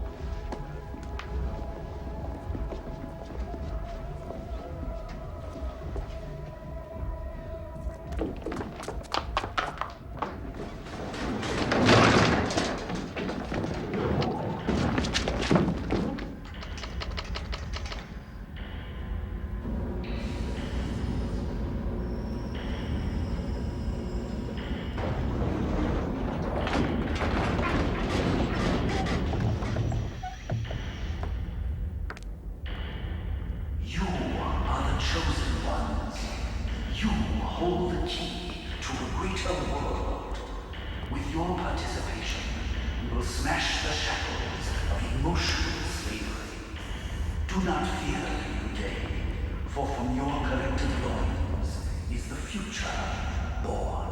You are the chosen ones. You hold the key to a greater world. With your participation, we will smash the shackles of emotional slavery. Do not fear, new day, for from your collective loins is the future born.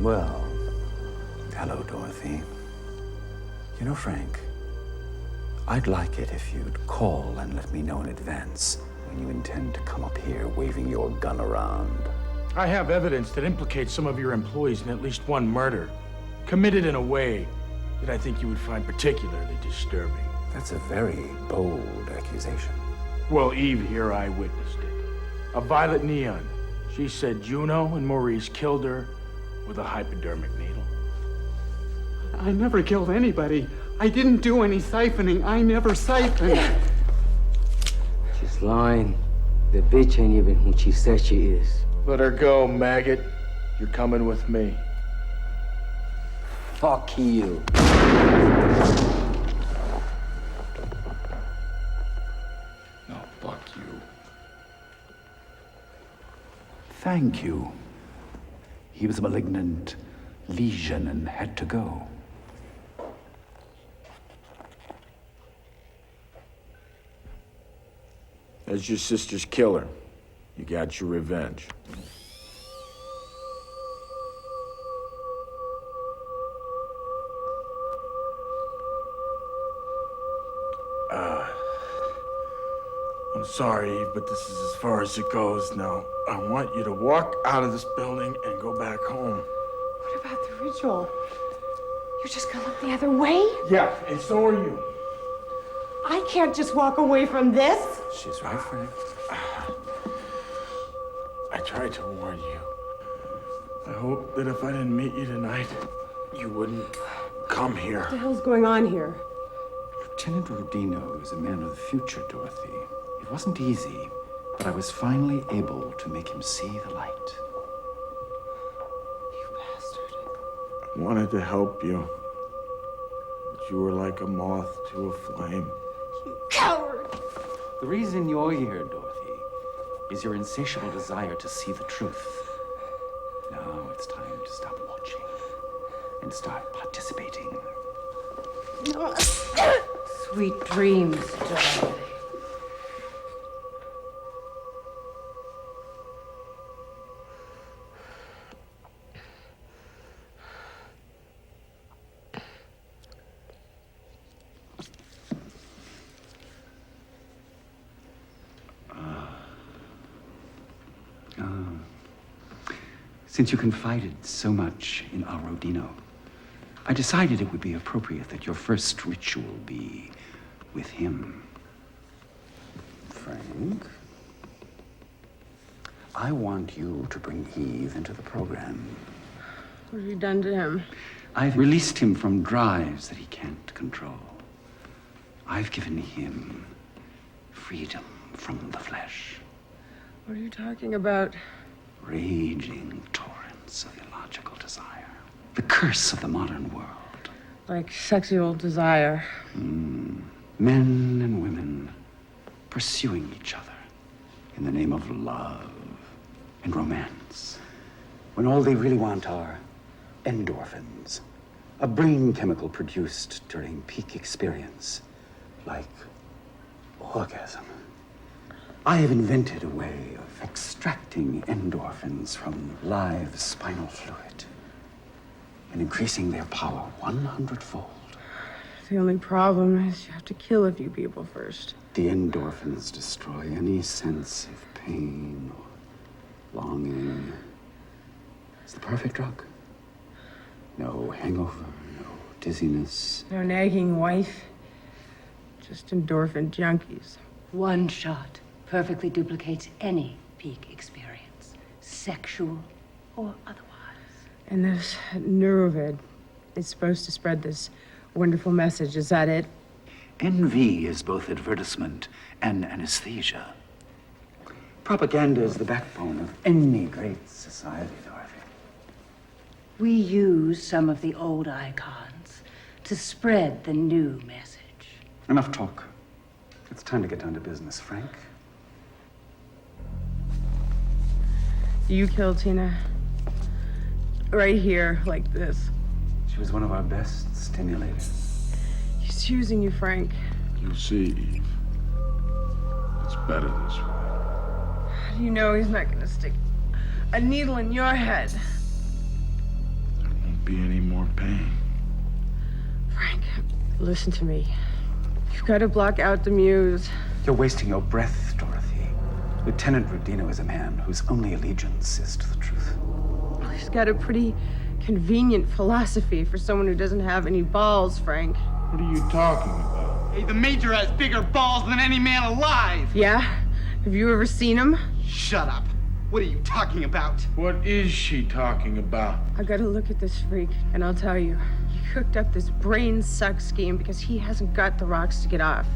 Well, hello, Dorothy. You know, Frank, I'd like it if you'd call and let me know in advance when you intend to come up here waving your gun around. I have evidence that implicates some of your employees in at least one murder, committed in a way that I think you would find particularly disturbing. That's a very bold accusation. Well, Eve here eyewitnessed it. A violet neon. She said Juno and Maurice killed her with a hypodermic needle. I never killed anybody. I didn't do any siphoning. I never siphoned. She's lying. The bitch ain't even who she says she is. Let her go, maggot. You're coming with me. Fuck you. No, fuck you. Thank you. He was a malignant lesion and had to go. As your sister's killer, you got your revenge. I'm sorry, Eve, but this is as far as it goes now. I want you to walk out of this building and go back home. What about the ritual? You're just gonna look the other way? Yeah, and so are you. I can't just walk away from this. She's right, Frank. I tried to warn you. I hope that if I didn't meet you tonight, you wouldn't come here. What the hell's going on here? Lieutenant Rodino is a man of the future, Dorothy. It wasn't easy, but I was finally able to make him see the light. You bastard. I wanted to help you, but you were like a moth to a flame. You coward! The reason you're here, Dorothy, is your insatiable desire to see the truth. Now it's time to stop watching and start participating. No. Sweet dreams, Dorothy. Since you confided so much in our Rodino, I decided it would be appropriate that your first ritual be with him. Frank, I want you to bring Eve into the program. What have you done to him? I've released him from drives that he can't control. I've given him freedom from the flesh. What are you talking about? Raging torrents of illogical desire. The curse of the modern world. Like sexy old desire. Men and women pursuing each other in the name of love and romance, when all they really want are endorphins, a brain chemical produced during peak experience, like orgasm. I have invented a way of extracting endorphins from live spinal fluid and increasing their power 100-fold. The only problem is you have to kill a few people first. The endorphins destroy any sense of pain or longing. It's the perfect drug. No hangover, no dizziness. No nagging wife. Just endorphin junkies. One shot perfectly duplicates any peak experience, sexual or otherwise. And this neuro-vid, it's supposed to spread this wonderful message. Is that it? Envy is both advertisement and anesthesia. Propaganda is the backbone of any great society, Dorothy. We use some of the old icons to spread the new message. Enough talk. It's time to get down to business, Frank. You killed Tina. Right here, like this. She was one of our best stimulators. He's using you, Frank. You'll see, Eve. It's better this way. How do you know he's not gonna stick a needle in your head? be any more pain. Frank, listen to me. You've got to block out the muse. You're wasting your breath, Dorothy. Lieutenant Rodino is a man whose only allegiance is to the truth. Well, he's got a pretty convenient philosophy for someone who doesn't have any balls, Frank. What are you talking about? Hey, the Major has bigger balls than any man alive! Yeah? Have you ever seen him? Shut up. What are you talking about? What is she talking about? I gotta look at this freak, and I'll tell you. He cooked up this brain suck scheme because he hasn't got the rocks to get off.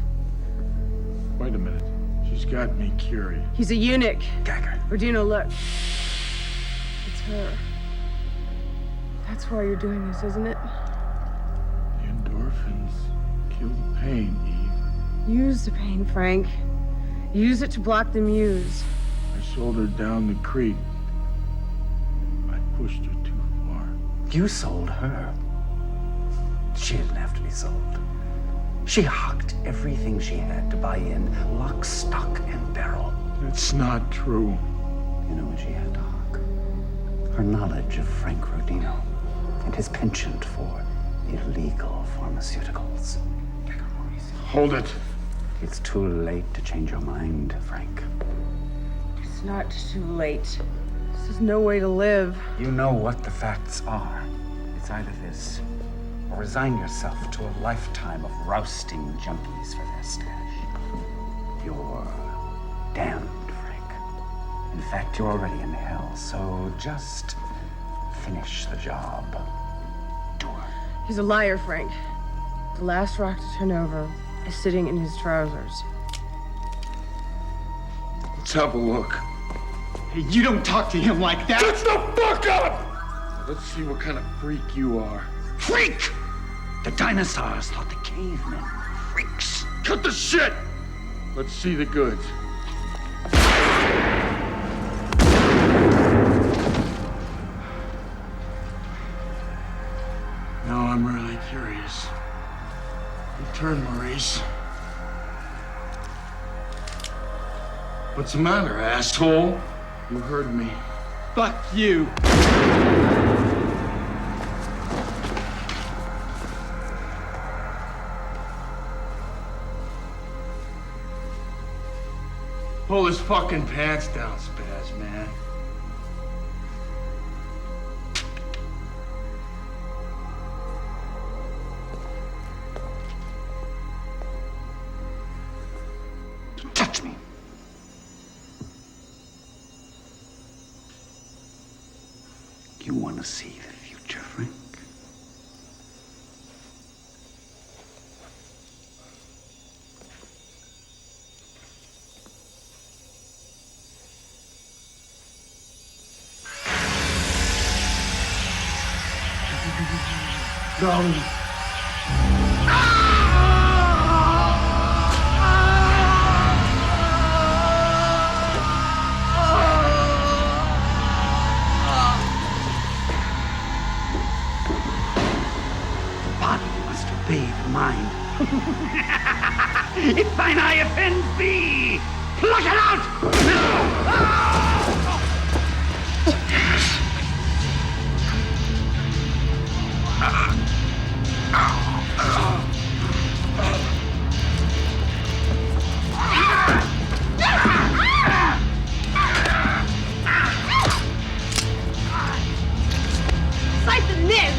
Wait a minute. She's got me curious. He's a eunuch. Gagger. Rodino, look. It's her. That's why you're doing this, isn't it? The endorphins kill the pain, Eve. Use the pain, Frank. Use it to block the muse. I sold her down the creek. I pushed her too far. You sold her. She didn't have to be sold. She hocked everything she had to buy in, lock, stock, and barrel. It's not true. You know what she had to hock? Her knowledge of Frank Rodino and his penchant for illegal pharmaceuticals. Hold it. It's too late to change your mind, Frank. It's not too late. This is no way to live. You know what the facts are. It's either this, or resign yourself to a lifetime of rousting junkies for their stash. You're damned, Frank. In fact, you're already in hell, so just finish the job. Do it. He's a liar, Frank. The last rock to turn over is sitting in his trousers. Let's have a look. Hey, you don't talk to him like that! Shut the fuck up! Let's see what kind of freak you are. Freak! The dinosaurs thought the cavemen were freaks. Cut the shit! Let's see the goods. Now I'm really curious. Your turn, Maurice. What's the matter, asshole? You heard me. Fuck you! Pull his fucking pants down, Spaz, man. Touch me. You want to see the future, Frank? Darling. Mind. If thine eye offends thee, pluck it out! Siphon this!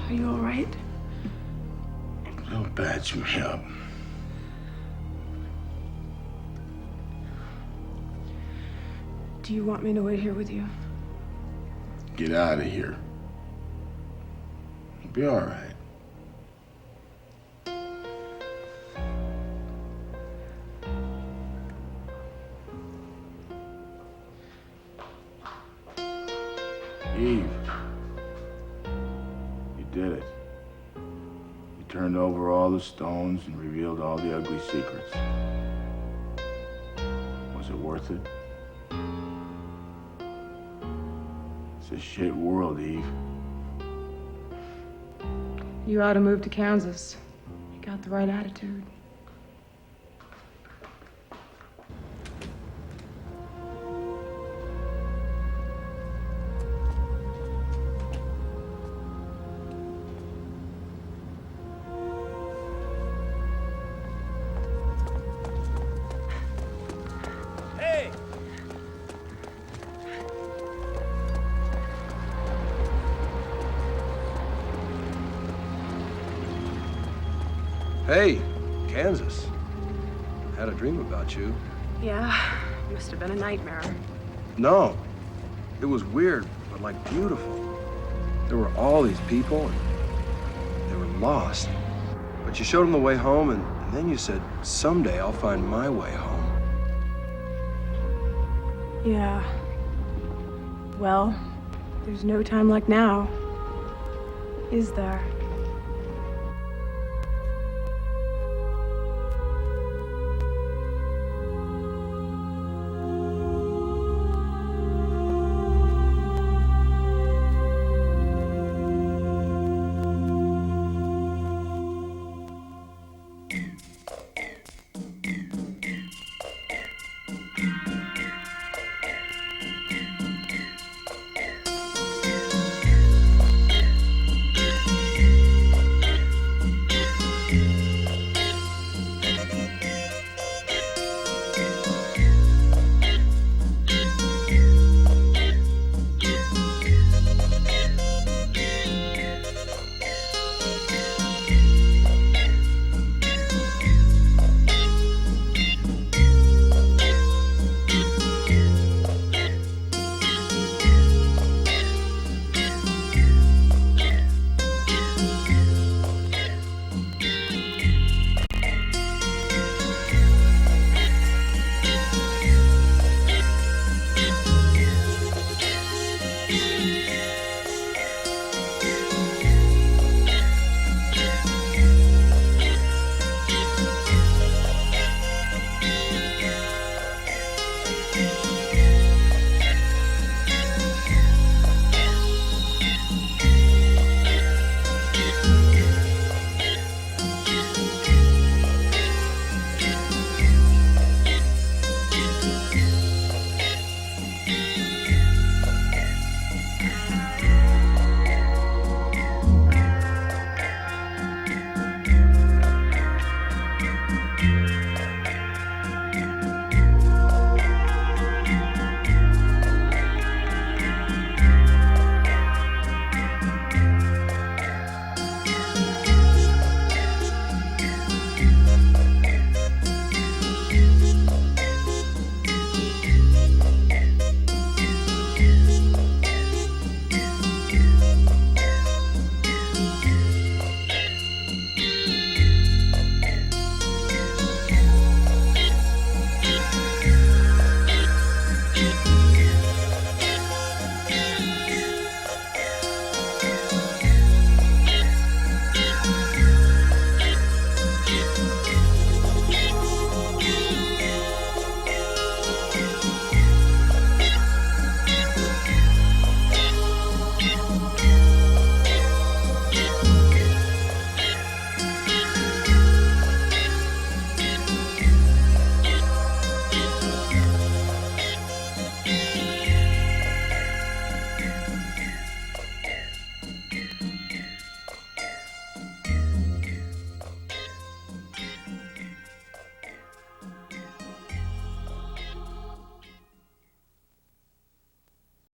Are you all right? Don't badge me up. Do you want me to wait here with you? Get out of here. You'll be all right. Eve, you did it. You turned over all the stones and revealed all the ugly secrets. Was it worth it? It's a shit world, Eve. You ought to move to Kansas. You got the right attitude. Hey! Hey, Kansas. Had a dream about you. Yeah, must have been a nightmare. No, it was weird, but like beautiful. There were all these people, and they were lost. But you showed them the way home, and then you said, someday I'll find my way home. Yeah. Well, there's no time like now, is there?